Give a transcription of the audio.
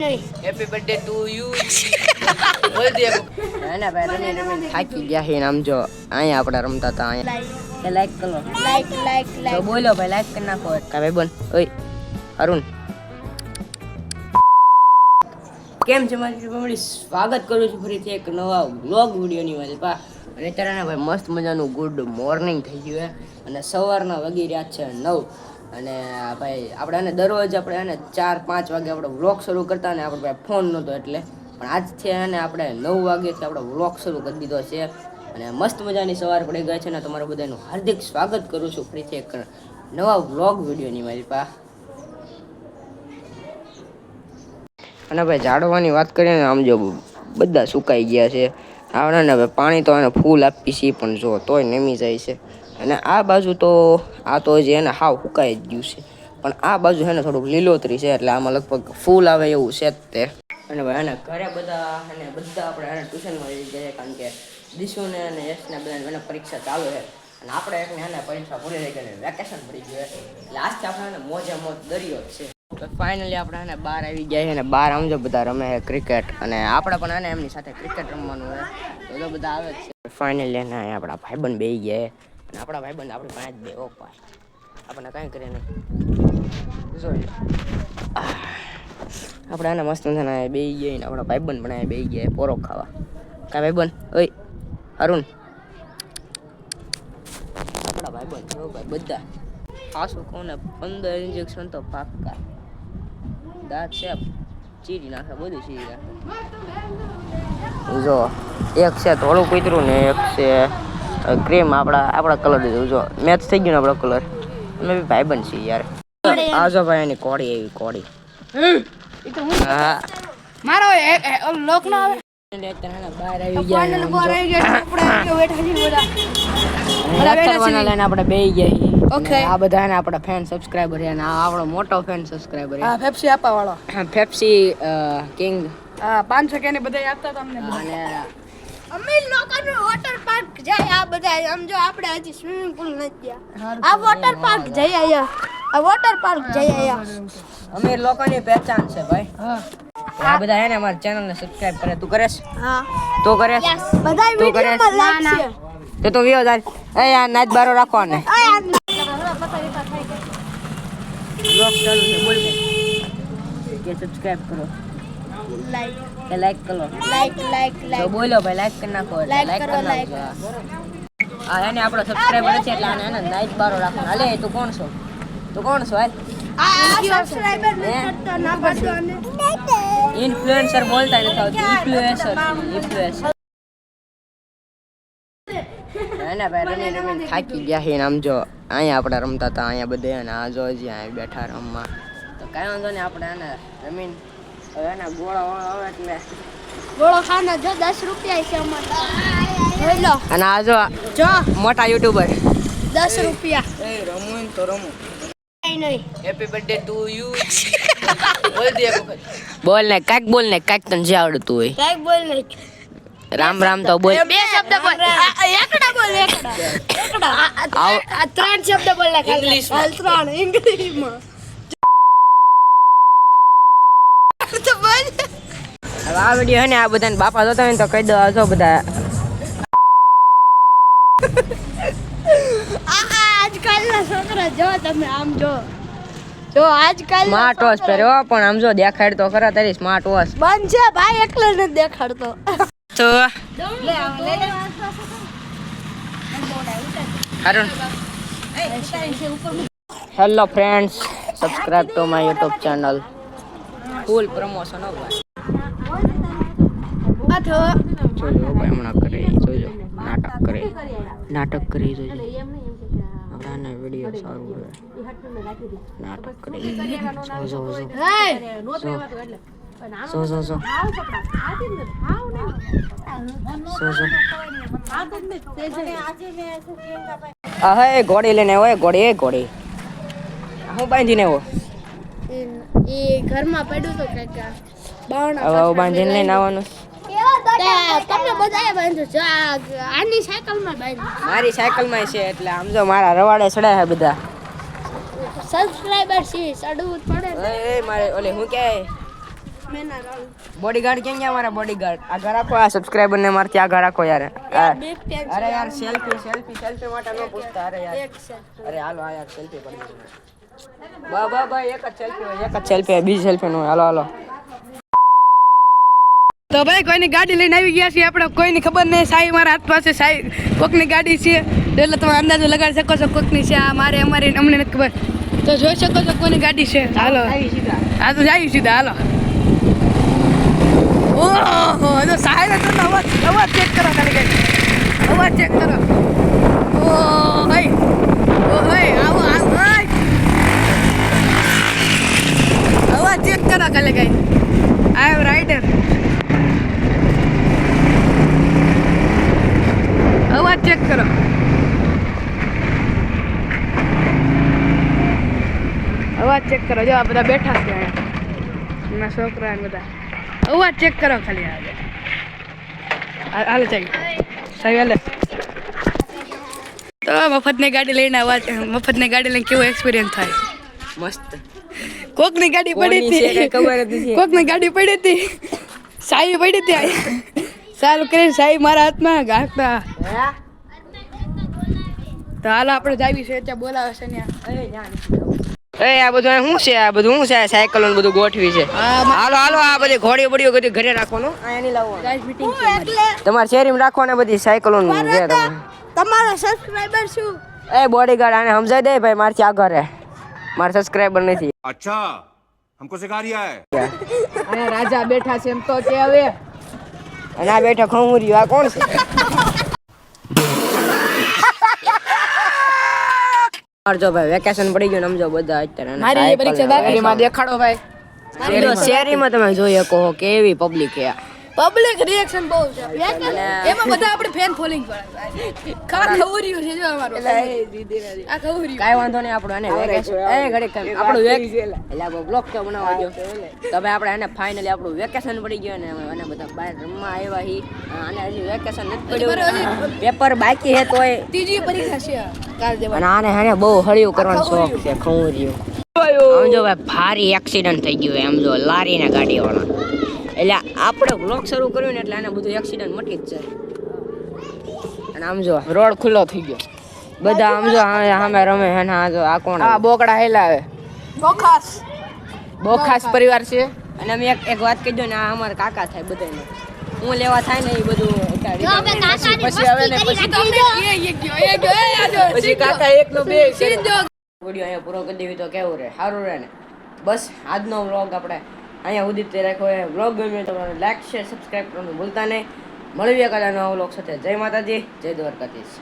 Happy birthday to you બોલ દે ના ભાઈ રમી થાકી ગયા છે આમ જો અહીંયા આપણે રમતા હતા અહીંયા લાઈક કરો લાઈક તો બોલો ભાઈ લાઈક કરી નાખો કા ભાઈ બોલ ઓય અરુણ કેમ છે મારી ફેમિલી સ્વાગત કરું છું ફરીથી એક નવા વ્લોગ વિડિયોની વાત પા અને અત્યારે ભાઈ મસ્ત મજાનું ગુડ મોર્નિંગ થઈ ગયું છે અને સવારના વાગી રહ્યા છે 9 અને ભાઈ આપણે દરરોજ આપણે 4-5 વાગે આપણે વ્લોગ શરૂ કરતા ને આપણે ભાઈ ફોન નહોતો એટલે પણ આજથી આપણે 9 વાગ્યાથી આપણે વ્લોગ શરૂ કરી દીધો છે અને મસ્ત મજાની સવાર પડી ગઈ છે ને તમારું બધાનું હાર્દિક સ્વાગત કરું છું ફરીથી એક નવા વ્લોગ વિડિયોની મારી પા અને ભાઈ ઝાડવાની વાત કરીએ ને આમ જો બધા સુકાઈ ગયા છે આવડે ને ભાઈ પાણી તો એને ફૂલ આપી છે પણ જો તોય નમી જાય છે અને આ બાજુ તો આ તો જે એને હાવ સુકાઈ જ ગયું છે પણ આ બાજુ છે ને થોડુંક લીલોતરી છે એટલે આમાં લગભગ ફૂલ આવે એવું છે જ તે અને ભાઈ એને ઘરે બધા આપણે ટ્યુશનમાં જઈ ગયા કારણ કે દિશુને અને યશને બધાને પરીક્ષા ચાલુ છે અને આપણે એકને પરીક્ષા પૂરી થઈ ગઈ વેકેશન પડી ગયું એટલે આજથી આપણે મોજે મોજ દરિયો જ છે ફાઇનલી આપણે બહાર આવી ગયા છે અને બહાર આમ જો બધા રમે છે ક્રિકેટ અને આપણે પણ એમની સાથે ક્રિકેટ રમવાનું હોય તો બધા આવે જ છે ફાઇનલી આપણા ભાઈબંધ બેસી ગયા અને આપણા ભાઈબંધ આપણી પાસે જ બે ઓપા આપણને કાંઈ કરે નહીં જોઈ આપણે મસ્ત મજાના બેસી ગયા ને આપણા ભાઈબંધ પણ બેસી ગયા પોરો ખાવા કાં ભાઈબંધ ઓય અરુણ આપણા ભાઈબંધ બધા ખાસું કહું ને 15 ઇન્જેક્શન તો પાક્કા દાંત છે ચીરી નાખે બધું ચીરી નાખે જો એક છે થોડું કૂતરું ને એક છે ક્રીમ આપણા કલર દીધું જો મેચ થઈ ગયું ને આપણો કલર અમે બી ભાઈબંધ છીએ યાર આજો ભાઈ એની કોડી એવી કોડી હા મારો લોક ના આવે બહાર આવી ગયા લઈને આપણે બેસી ગયા ઓકે આ બધા ને આપણા ફેન સબસ્ક્રાઇબર છે અને આ આપણો મોટો ફેન સબસ્ક્રાઇબર છે આ પેપ્સી આપવા વાળો પેપ્સી કિંગ 500 કે ને બધા આપતા તમને અને અમે લોકોનો વોટર પાર્ક જાય આ બધા સમજો આપણે હજી સ્વિમિંગ પૂલ નથી ગયા આ વોટર પાર્ક જઈ આયા અમે લોકોની પહેચાન છે ભાઈ આ બધા હે ને અમારી ચેનલ ને સબસ્ક્રાઇબ કરે તું કરેશ હા તું કરેશ બધા વિડિયોમાં લાઈક છે તો વિયો જાય એ આ નાચ બારો રાખો ને બ્લોગ ચાલુ છે બોલ કે સબસ્ક્રાઇબ કરો લાઈક કરો તો બોલો ભાઈ લાઈક કરી નાખો લાઈક કરી નાખો આ એને આપણો સબસ્ક્રાઇબર છે એટલે આને નાચ બારો રાખો હાલે તું કોણ છો હાલ સબસ્ક્રાઇબર ને કરતો ના પડતો ને ઇન્ફ્લુએન્સર બોલતા નથી આવતું ઇન્ફ્લુએન્સર ભાઈ રમી થાકી ગયા છે આમ જો અહીંયા આપણે રમતા હતા અહીંયા બધે અને આ જો હજી અહીંયા બેઠા રમવા તો કાંઈ વાંધો નહીં આપણે રમીને હવે ગોળો આવે એટલે ગોળો ખાના જો 10 રૂપિયા છે અમારે જોઈ લો અને આ જો મોટા યુટ્યુબર 10 રૂપિયા એ રમું તો રમું નહીં હેપી બર્થડે ટુ યુ બોલ ને કાંઈક તને જે આવડતું હોય કાંઈક બોલ ને રામ તો બોલ બે શબ્દ બોલ એકડા બોલ એકડા આ ત્રણ શબ્દ બોલ લે ઇંગ્લિશમાં ત્રણ ઇંગ્લિશમાં તો બોલ હવે આ વિડિયો હે ને આ બધાને બાપા જોતા હોય ને તો કહી દો આજો બધા આજકાલના છોકરા જો તમે આમ જો આજકાલ સ્માર્ટ વોચ પહેર્યો પણ આમ જો દેખાડ તો ખરા તારી સ્માર્ટ વોચ બંધ છે ભાઈ એકલો ન દેખાડતો તો લે Arun hello friends subscribe to my YouTube channel full promotion હો ભાઈ જોજો ભાઈ હમણાં કરે જોજો નાટક કરી જોજો આપણા વિડિયો સારું હોય નાટક કરી જો હે ઘોડી લઈને હોય ઘોડી હું બાંધીને આવો એ ઘરમાં પડ્યું તો કાકા હવે બાંધીને લઈને આવવાનું તમને બધાએ બાંધ્યું છે આની સાયકલમાં બાંધ્યું મારી સાયકલમાં છે એટલે આમ જો મારા રવાડે ચડ્યા છે બધા સબસ્ક્રાઇબર છે ચડવું પડે એ મારે ઓલે હું કે મહિના રહું બોડીગાર્ડ ક્યાં ગયા મારા બોડીગાર્ડ? આ ઘર રાખો, આ સબસ્ક્રાઇબર ને મારથી આ ઘર રાખો યાર. અરે યાર સેલ્ફી માટે ન પૂછતા. અરે યાર અરે હાલો આ યાર સેલ્ફી કરી દો. બા એક જ સેલ્ફી બીજી સેલ્ફી નો. હાલો તો ભાઈ કોઈની ગાડી લઈને આવી ગયા છીએ આપણે. કોઈની ખબર નહીં. સાઈ મારા હાથ પાસે સાઈ કોકની ગાડી છે એટલે તમે અંદાજો લગાડી શકો છો કોકની છે. આ મારે અમારી અમને નથી ખબર. તો જોઈ શકો છો કોની ગાડી છે. હાલો હા તો જાય સીધા. હાલો ઓહો તો સાહેબ તો અવાજ ચેક કરો ખાલી કઈ અવાજ ચેક કરો. ઓ ભાઈ આવો અવાજ ચેક કરો ખાલી કઈ. આઈ એમ રાઇડર. અવાજ ચેક કરો. અવાજ ચેક કરો. જો આ બધા બેઠા છે એના છોકરા ને બધા. અવાજ ચેક કરો ખાલી. હાલે ચાલ તો મફતની ગાડી લઈને મફતની ગાડી લઈને કેવો એક્સપિરિયન્સ થાય? મસ્ત. કોકની ગાડી પડી હતી. કોકની ગાડી પડી હતી. સાઈ પડી હતી. સારું કરીને સાઈ મારા હાથમાં ગાંઠતા. તો હાલો આપણે જાવી છે ત્યાં બોલાવે છે એ આ બધું શું છે? આ બધું શું છે? સાયકલ ને બધું ગોઠવી છે. હાલો આ બધી ઘોડી બડીઓ બધી ઘરે રાખવાનું. અહીંયા નહીં લાવવાનું. મીટિંગ તમારે શેરીમાં રાખવાને બધી સાયકલો તમારો સબસ્ક્રાઇબર શું? એ બોડીગાર્ડ આને સમજાઈ દે ભાઈ મારથી આ ઘરે મારા સબસ્ક્રાઇબર નથી. अच्छा हमको सिखा रिया है. અહીંયા રાજા બેઠા છે એમ તો કે હવે. અને આ બેઠા ખમુર્યું. આ કોણ છે? જો ભાઈ વેકેશન પડી ગયું ને સમજો બધા અત્યારે. મારી પરીક્ષા બાકી માં દેખાડો ભાઈ. શેરીમાં તમે જોઈ શકો કેવી પબ્લિક છે. પબ્લિક રિએક્શન બહુ છે. એમાં બધા આપણે ફેન ફોલોઈંગ કરે. ખવર્યું છે જો અમારું. આ ખવર્યું. કાઈ વાંધો નહીં. આપણું એને વેકેશન આપણું એટલે આપણે બ્લોગ તો બનાવવા દો. તો ભાઈ આપણે એને ફાઇનલી આપણું વેકેશન પડી ગયું ને અને બધા બહાર રમવા આવ્યા હી. અને હજી વેકેશન નથી પડ્યું. પેપર બાકી છે તોય ત્રીજી પરીક્ષા છે કાલ અને દેવાની. આને હેને બહુ હળિયું કરવાનો શોખ છે. ખવર્યું. સમજો ભાઈ ભારી એક્સિડન્ટ થઈ ગયું એમ જો લારીના ગાડીવાળા. એટલે આપણે બ્લોગ શરૂ કર્યું ને એટલે આને બધું એક્સિડન્ટ મટી જ જાય. અને આમ જો રોડ ખુલ્લો થઈ ગયો. બધા આમ જો સામે રમે હે ને. આ જો આ કોણ? આ બોકડા હેલાવે. બોખાસ પરિવાર છે. અને અમે એક વાત કહી દો ને આ અમારા કાકા થાય બધાને. હું લેવા થાય ને એ બધું પછી હવે ને પછી કાકા એકનો બે વિડીયો અહીંયા પૂરો કરી દેવી તો કેવું રહે? સારું રહે ને. બસ આજનો વ્લોગ આપણે અહીંયા સુધી તે રાખ્યો. વ્લોગ ગમ્યો તો લાઈક શેર સબસ્ક્રાઈબ કરવાનું ભૂલતા નહીં. મળીએ કાલે નવા વ્લોગ સાથે. જય માતાજી, જય દ્વારકાધીશ.